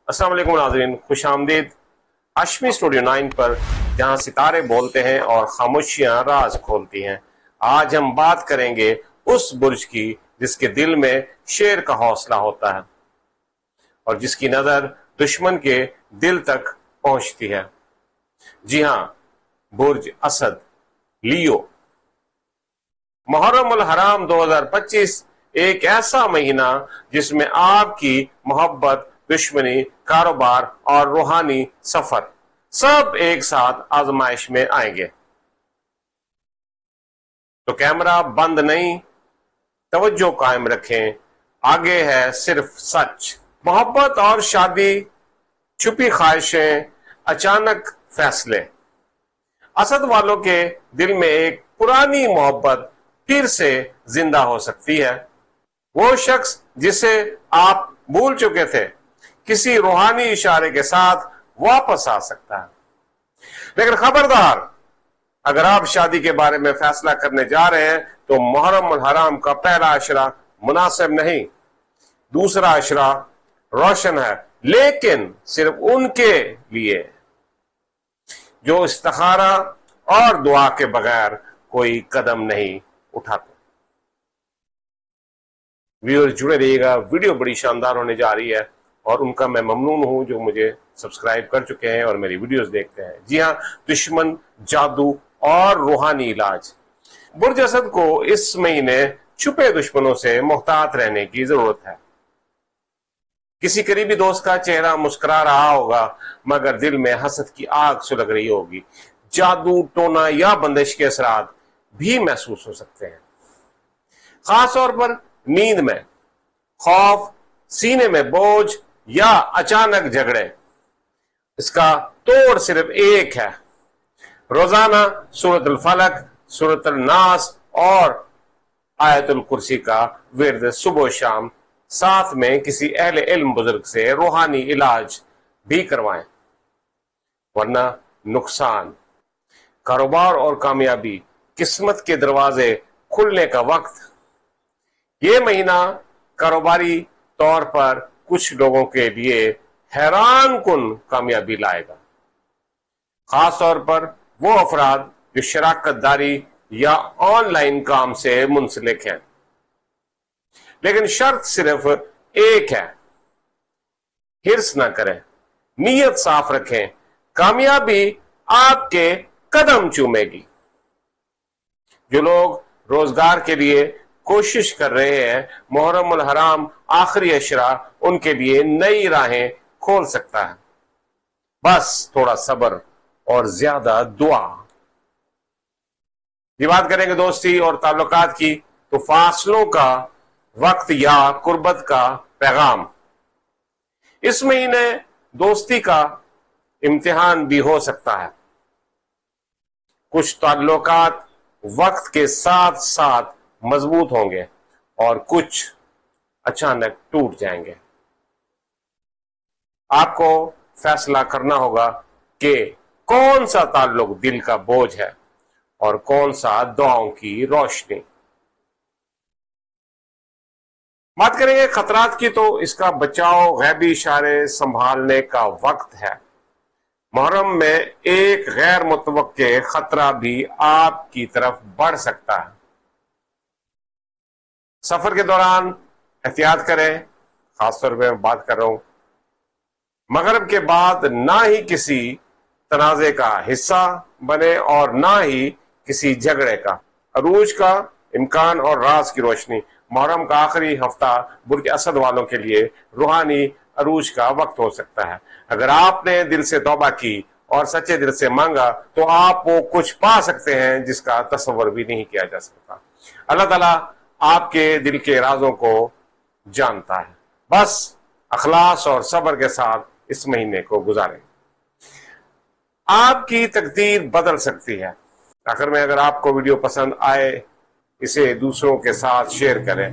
السلام علیکم ناظرین، خوش آمدید ہاشمی اسٹوڈیو 9 پر، جہاں ستارے بولتے ہیں اور خاموشیاں راز کھولتی ہیں۔ آج ہم بات کریں گے اس برج کی جس کے دل میں شیر کا حوصلہ ہوتا ہے اور جس کی نظر دشمن کے دل تک پہنچتی ہے۔ جی ہاں، برج اسد، لیو۔ محرم الحرام 2025 ایک ایسا مہینہ جس میں آپ کی محبت، دشمنی، کاروبار اور روحانی سفر سب ایک ساتھ آزمائش میں آئیں گے۔ تو کیمرہ بند نہیں، توجہ قائم رکھیں، آگے ہے صرف سچ۔ محبت اور شادی، چھپی خواہشیں، اچانک فیصلے۔ اسد والوں کے دل میں ایک پرانی محبت پھر سے زندہ ہو سکتی ہے۔ وہ شخص جسے آپ بھول چکے تھے کسی روحانی اشارے کے ساتھ واپس آ سکتا ہے۔ لیکن خبردار، اگر آپ شادی کے بارے میں فیصلہ کرنے جا رہے ہیں تو محرم الحرام کا پہلا عشرہ مناسب نہیں، دوسرا عشرہ روشن ہے، لیکن صرف ان کے لیے جو استخارہ اور دعا کے بغیر کوئی قدم نہیں اٹھاتے۔ ویور جڑے رہیے گا، ویڈیو بڑی شاندار ہونے جا رہی ہے اور ان کا میں ممنون ہوں جو مجھے سبسکرائب کر چکے ہیں اور میری ویڈیوز دیکھتے ہیں۔ جی ہاں، دشمن، جادو اور روحانی علاج۔ برج اسد کو اس مہینے چھپے دشمنوں سے محتاط رہنے کی ضرورت ہے۔ کسی قریبی دوست کا چہرہ مسکرا رہا ہوگا مگر دل میں حسد کی آگ سلگ رہی ہوگی۔ جادو، ٹونا یا بندش کے اثرات بھی محسوس ہو سکتے ہیں، خاص طور پر نیند میں۔ خوف، سینے میں بوجھ یا اچانک جھگڑے، اس کا توڑ صرف ایک ہے۔ روزانہ سورۃ الفلق، سورۃ الناس اور آیت الکرسی کا ورد صبح و شام، ساتھ میں کسی اہل علم بزرگ سے روحانی علاج بھی کروائیں، ورنہ نقصان۔ کاروبار اور کامیابی، قسمت کے دروازے کھلنے کا وقت۔ یہ مہینہ کاروباری طور پر کچھ لوگوں کے لیے حیران کن کامیابی لائے گا، خاص طور پر وہ افراد جو شراکت داری یا آن لائن کام سے منسلک ہیں۔ لیکن شرط صرف ایک ہے، ہرس نہ کریں، نیت صاف رکھیں، کامیابی آپ کے قدم چومے گی۔ جو لوگ روزگار کے لیے کوشش کر رہے ہیں، محرم الحرام آخری عشرہ ان کے لیے نئی راہیں کھول سکتا ہے، بس تھوڑا صبر اور زیادہ دعا۔ یہ بات کریں گے دوستی اور تعلقات کی، تو فاصلوں کا وقت یا قربت کا پیغام۔ اس مہینے دوستی کا امتحان بھی ہو سکتا ہے۔ کچھ تعلقات وقت کے ساتھ ساتھ مضبوط ہوں گے اور کچھ اچانک ٹوٹ جائیں گے۔ آپ کو فیصلہ کرنا ہوگا کہ کون سا تعلق دل کا بوجھ ہے اور کون سا دعاؤں کی روشنی۔ بات کریں گے خطرات کی، تو اس کا بچاؤ غیبی اشارے سنبھالنے کا وقت ہے۔ محرم میں ایک غیر متوقع خطرہ بھی آپ کی طرف بڑھ سکتا ہے۔ سفر کے دوران احتیاط کریں، خاص طور پہ میں بات کر رہا ہوں مغرب کے بعد نہ ہی کسی تنازع کا حصہ بنے اور نہ ہی کسی جھگڑے کا۔ عروج کا امکان اور راز کی روشنی۔ محرم کا آخری ہفتہ برج اسد والوں کے لیے روحانی عروج کا وقت ہو سکتا ہے۔ اگر آپ نے دل سے توبہ کی اور سچے دل سے مانگا تو آپ وہ کچھ پا سکتے ہیں جس کا تصور بھی نہیں کیا جا سکتا۔ اللہ تعالیٰ آپ کے دل کے رازوں کو جانتا ہے، بس اخلاص اور صبر کے ساتھ اس مہینے کو گزاریں۔ آپ کی تقدیر بدل سکتی ہے۔ آخر میں، اگر آپ کو ویڈیو پسند آئے اسے دوسروں کے ساتھ شیئر کریں۔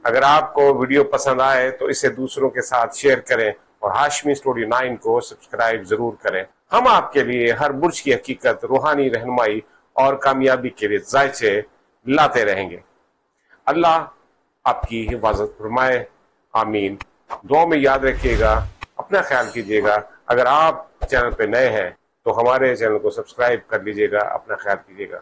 اگر آپ کو ویڈیو پسند آئے تو اسے دوسروں کے ساتھ شیئر کریں اور ہاشمی اسٹوڈیو 9 کو سبسکرائب ضرور کریں۔ ہم آپ کے لیے ہر برج کی حقیقت، روحانی رہنمائی اور کامیابی کے لیے ذائچے لاتے رہیں گے۔ اللہ آپ کی حفاظت فرمائے، آمین۔ دعا میں یاد رکھیے گا، اپنا خیال کیجیے گا. اگر آپ چینل پہ نئے ہیں تو ہمارے چینل کو سبسکرائب کر لیجیے گا. اپنا خیال کیجیے گا.